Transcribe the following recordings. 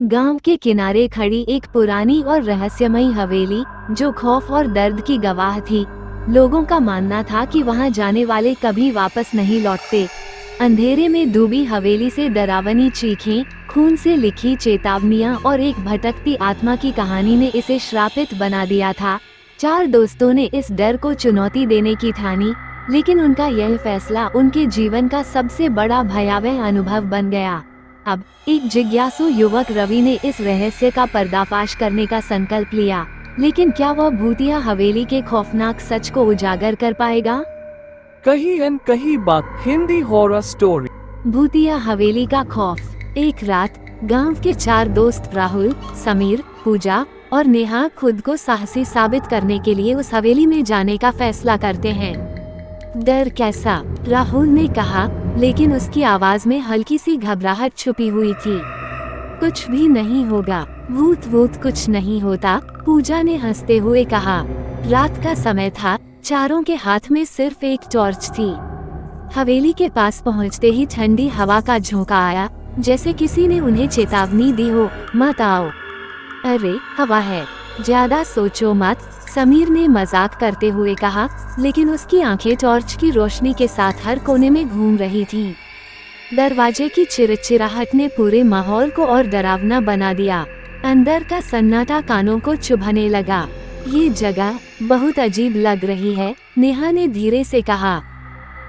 गांव के किनारे खड़ी एक पुरानी और रहस्यमयी हवेली, जो खौफ और दर्द की गवाह थी। लोगों का मानना था कि वहां जाने वाले कभी वापस नहीं लौटते। अंधेरे में डूबी हवेली से डरावनी चीखें, खून से लिखी चेतावनियां और एक भटकती आत्मा की कहानी ने इसे श्रापित बना दिया था। चार दोस्तों ने इस डर को चुनौती देने की ठानी, लेकिन उनका यह फैसला उनके जीवन का सबसे बड़ा भयावह अनुभव बन गया। अब एक जिज्ञासु युवक रवि ने इस रहस्य का पर्दाफाश करने का संकल्प लिया, लेकिन क्या वह भूतिया हवेली के खौफनाक सच को उजागर कर पाएगा? कहीं न कहीं बात हिंदी हॉरर स्टोरी। भूतिया हवेली का खौफ। एक रात गांव के चार दोस्त राहुल, समीर, पूजा और नेहा खुद को साहसी साबित करने के लिए उस हवेली में जाने का फैसला करते हैं। डर कैसा? राहुल ने कहा, लेकिन उसकी आवाज में हल्की सी घबराहट छुपी हुई थी। कुछ भी नहीं होगा, भूत वूत कुछ नहीं होता, पूजा ने हंसते हुए कहा। रात का समय था, चारों के हाथ में सिर्फ एक टॉर्च थी। हवेली के पास पहुंचते ही ठंडी हवा का झोंका आया, जैसे किसी ने उन्हें चेतावनी दी हो, मत आओ। अरे हवा है, ज्यादा सोचो मत, समीर ने मजाक करते हुए कहा, लेकिन उसकी आंखें टॉर्च की रोशनी के साथ हर कोने में घूम रही थीं। दरवाजे की चिरचिराहट ने पूरे माहौल को और डरावना बना दिया। अंदर का सन्नाटा कानों को चुभने लगा। ये जगह बहुत अजीब लग रही है, नेहा ने धीरे से कहा।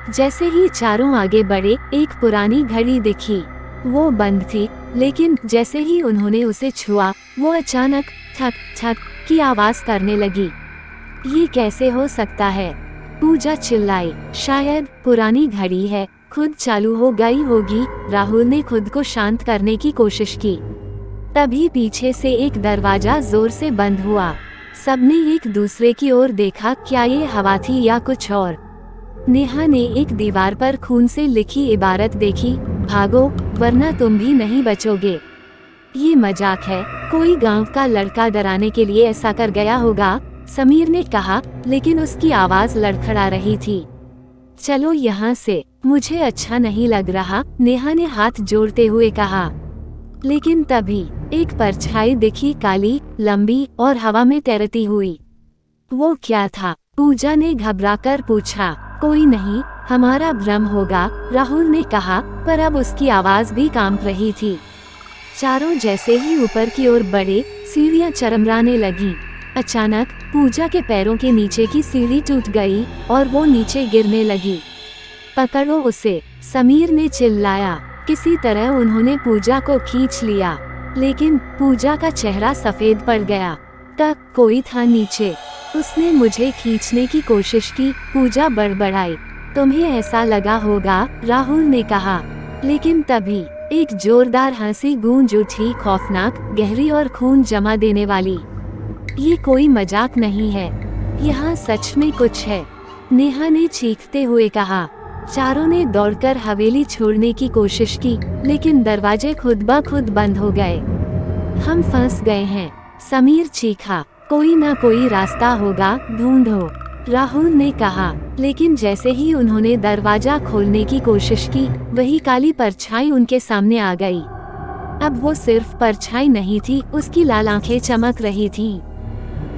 जैसे ही चारों आगे बढ़े, एक पुरानी घड़ी दिखी। वो बंद थी, लेकिन जैसे ही उन्होंने उसे छुआ, वो अचानक ठक ठक की आवाज करने लगी। ये कैसे हो सकता है? पूजा चिल्लाई। शायद पुरानी घड़ी है, खुद चालू हो गई होगी। राहुल ने खुद को शांत करने की कोशिश की। तभी पीछे से एक दरवाजा जोर से बंद हुआ। सबने एक दूसरे की ओर देखा, क्या ये हवा थी या कुछ और? नेहा ने एक दीवार पर खून से लिखी इबारत देखी, भागो वरना तुम भी नहीं बचोगे। ये मजाक है, कोई गांव का लड़का डराने के लिए ऐसा कर गया होगा, समीर ने कहा, लेकिन उसकी आवाज लड़खड़ा रही थी। चलो यहाँ से, मुझे अच्छा नहीं लग रहा, नेहा ने हाथ जोड़ते हुए कहा। लेकिन तभी एक परछाई दिखी, काली, लंबी और हवा में तैरती हुई। वो क्या था? पूजा ने घबराकर पूछा। कोई नहीं, हमारा भ्रम होगा, राहुल ने कहा, पर अब उसकी आवाज भी कांप रही थी। चारों जैसे ही ऊपर की ओर बढ़े, सीढ़ियां चरमराने लगी। अचानक पूजा के पैरों के नीचे की सीढ़ी टूट गई और वो नीचे गिरने लगी। पकड़ो उसे, समीर ने चिल्लाया। किसी तरह उन्होंने पूजा को खींच लिया, लेकिन पूजा का चेहरा सफेद पड़ गया। तक कोई था नीचे। उसने मुझे खींचने की कोशिश की, पूजा बड़बड़ाई। तुम्हें ऐसा लगा होगा, राहुल ने कहा। लेकिन तभी एक जोरदार हंसी गूंज उठी, खौफनाक, गहरी और खून जमा देने वाली। ये कोई मजाक नहीं है, यहाँ सच में कुछ है, नेहा ने चीखते हुए कहा। चारों ने दौड़कर हवेली छोड़ने की कोशिश की, लेकिन दरवाजे खुद ब खुद बंद हो गए। हम फंस गए हैं, समीर चीखा। कोई ना कोई रास्ता होगा, ढूंढो, राहुल ने कहा। लेकिन जैसे ही उन्होंने दरवाजा खोलने की कोशिश की, वही काली परछाई उनके सामने आ गई। अब वो सिर्फ परछाई नहीं थी, उसकी लाल आंखें चमक रही थीं।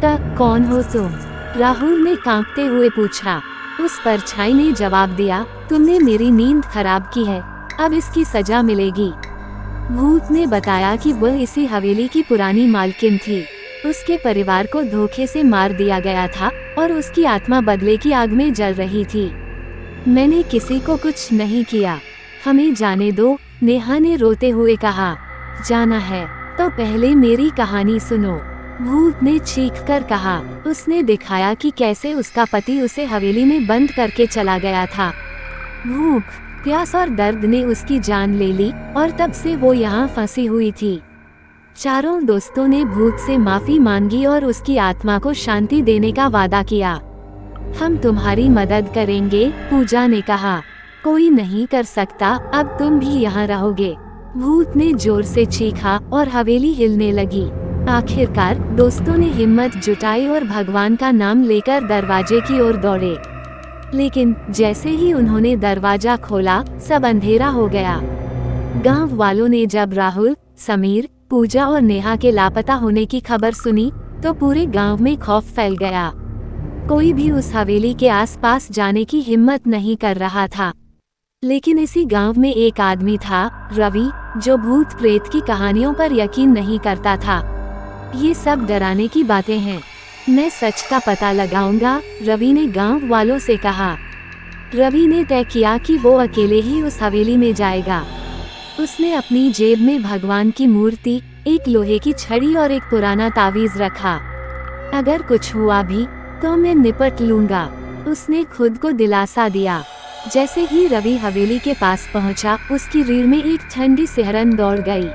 तक कौन हो तुम? राहुल ने कांपते हुए पूछा। उस परछाई ने जवाब दिया, तुमने मेरी नींद खराब की है, अब इसकी सजा मिलेगी। भूत ने बताया कि वह इसी हवेली की पुरानी मालकिन थी। उसके परिवार को धोखे से मार दिया गया था और उसकी आत्मा बदले की आग में जल रही थी। मैंने किसी को कुछ नहीं किया, हमें जाने दो, नेहा ने रोते हुए कहा। जाना है तो पहले मेरी कहानी सुनो, भूत ने चीखकर कहा। उसने दिखाया कि कैसे उसका पति उसे हवेली में बंद करके चला गया था। भूख, प्यास और दर्द ने उसकी जान ले ली और तब से वो यहाँ फंसी हुई थी। चारों दोस्तों ने भूत से माफी मांगी और उसकी आत्मा को शांति देने का वादा किया। हम तुम्हारी मदद करेंगे, पूजा ने कहा। कोई नहीं कर सकता, अब तुम भी यहाँ रहोगे, भूत ने जोर से चीखा और हवेली हिलने लगी। आखिरकार दोस्तों ने हिम्मत जुटाई और भगवान का नाम लेकर दरवाजे की ओर दौड़े। लेकिन जैसे ही उन्होंने दरवाजा खोला, सब अंधेरा हो गया। गांव वालों ने जब राहुल, समीर, पूजा और नेहा के लापता होने की खबर सुनी तो पूरे गांव में खौफ फैल गया। कोई भी उस हवेली के आसपास जाने की हिम्मत नहीं कर रहा था। लेकिन इसी गांव में एक आदमी था, रवि, जो भूत प्रेत की कहानियों पर यकीन नहीं करता था। ये सब डराने की बातें हैं, मैं सच का पता लगाऊंगा, रवि ने गांव वालों से कहा। रवि ने तय किया कि वो अकेले ही उस हवेली में जाएगा। उसने अपनी जेब में भगवान की मूर्ति, एक लोहे की छड़ी और एक पुराना तावीज रखा। अगर कुछ हुआ भी तो मैं निपट लूंगा, उसने खुद को दिलासा दिया। जैसे ही रवि हवेली के पास पहुंचा, उसकी रीढ़ में एक ठंडी सिहरन दौड़ गई।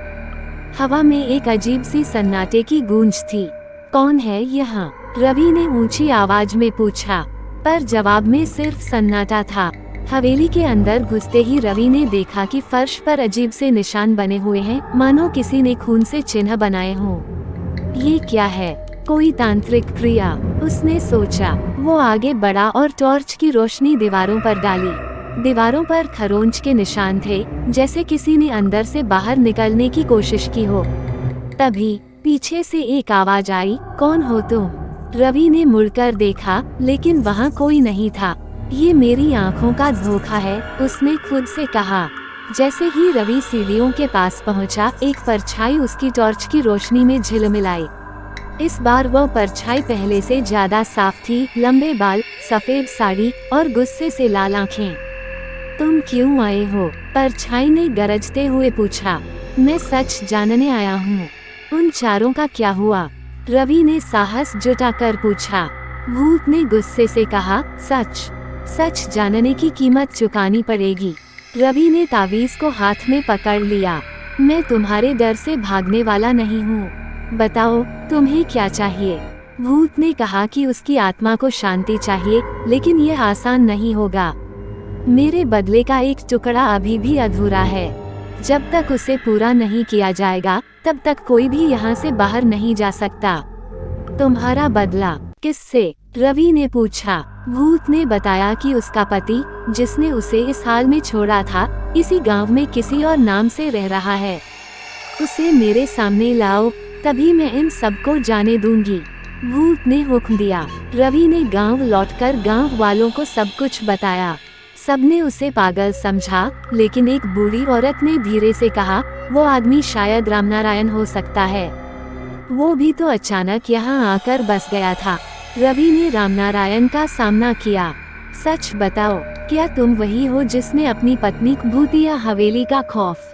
हवा में एक अजीब सी सन्नाटे की गूंज थी। कौन है यहाँ? रवि ने ऊंची आवाज में पूछा, पर जवाब में सिर्फ सन्नाटा था। हवेली के अंदर घुसते ही रवि ने देखा कि फर्श पर अजीब से निशान बने हुए हैं, मानो किसी ने खून से चिन्ह बनाए हों। ये क्या है? कोई तांत्रिक क्रिया, उसने सोचा। वो आगे बढ़ा और टॉर्च की रोशनी दीवारों पर डाली। दीवारों पर खरोंच के निशान थे, जैसे किसी ने अंदर से बाहर निकलने की कोशिश की हो। तभी पीछे से एक आवाज आई, कौन हो तुम? रवि ने मुड़कर देखा, लेकिन वहाँ कोई नहीं था। ये मेरी आंखों का धोखा है, उसने खुद से कहा। जैसे ही रवि सीढ़ियों के पास पहुंचा, एक परछाई उसकी टॉर्च की रोशनी में झिलमिलाई। इस बार वह परछाई पहले से ज्यादा साफ थी, लंबे बाल, सफेद साड़ी और गुस्से से लाल आंखें। तुम क्यों आए हो? परछाई ने गरजते हुए पूछा। मैं सच जानने आया हूँ। उन चारों का क्या हुआ? रवि ने साहस जुटाकर पूछा। भूत ने गुस्से से कहा, सच सच जानने की कीमत चुकानी पड़ेगी। रवि ने तावीज को हाथ में पकड़ लिया। मैं तुम्हारे डर से भागने वाला नहीं हूँ, बताओ तुम्हें क्या चाहिए? भूत ने कहा कि उसकी आत्मा को शांति चाहिए, लेकिन यह आसान नहीं होगा। मेरे बदले का एक टुकड़ा अभी भी अधूरा है। जब तक उसे पूरा नहीं किया जाएगा, तब तक कोई भी यहाँ से बाहर नहीं जा सकता। तुम्हारा बदला किससे? रवि ने पूछा। भूत ने बताया कि उसका पति, जिसने उसे इस हाल में छोड़ा था, इसी गांव में किसी और नाम से रह रहा है। उसे मेरे सामने लाओ, तभी मैं इन सबको जाने दूंगी, भूत ने हुक्म दिया। रवि ने गांव लौटकर गांव वालों को सब कुछ बताया। सबने उसे पागल समझा, लेकिन एक बूढ़ी औरत ने धीरे से कहा, वो आदमी शायद रामनारायण हो सकता है। वो भी तो अचानक यहाँ आकर बस गया था। रवि ने रामनारायण का सामना किया। सच बताओ, क्या तुम वही हो जिसने अपनी पत्नी भूतिया हवेली का खौफ